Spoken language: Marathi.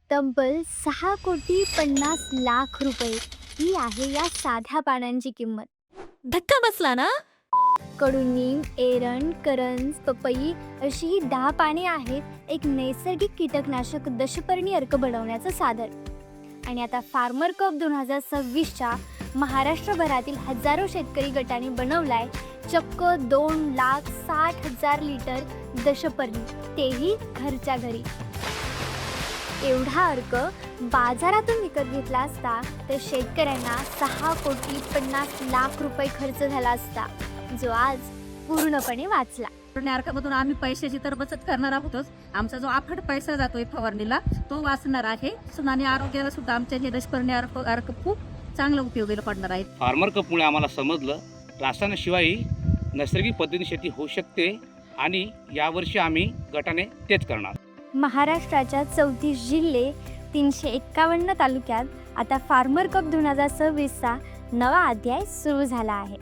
तब्बल 6,50,00,000 रुपये ही आहे या साध्या पानांची किंमत. धक्का बसला ना. कडुनिंब, एरण, करंज, पपई अशी ही 10 पाने आहेत एक नैसर्गिक कीटकनाशक दशपर्णी अर्क बनवण्याचं साधन. आणि आता फार्मर कप 2026च्या महाराष्ट्रभरातील हजारो शेतकरी गटांनी बनवलाय चक्क 2,60,000 लिटर दशपर्णी, तेही घरच्या घरी. एवढा अर्क बाजारातून विकत घेतला असता तर शेतकऱ्यांना 6,50,00,000 रुपये खर्च झाला असता, जो आज पूर्णपणे वाचला. अर्कामधून आम्ही पैशाची तर बचत करणार आहोतच. आमचा जो अफाट पैसा जातोय फवारणीला तो वाचणार आहे. आणि आरोग्याला सुद्धा आमच्या हे दशपर्णी अर्क खूप चांगलं उपयोगाला पडणार आहे. फार्मर कपमुळे आम्हाला समजलं रासायनाशिवायही नैसर्गिक पद्धतीने शेती होऊ शकते आणि यावर्षी आम्ही गटाने तेच करणार. महाराष्ट्राच्या 34 जिल्हे 351 तालुक्यात आता फार्मर कप 2026चा नवा अध्याय सुरू झाला आहे.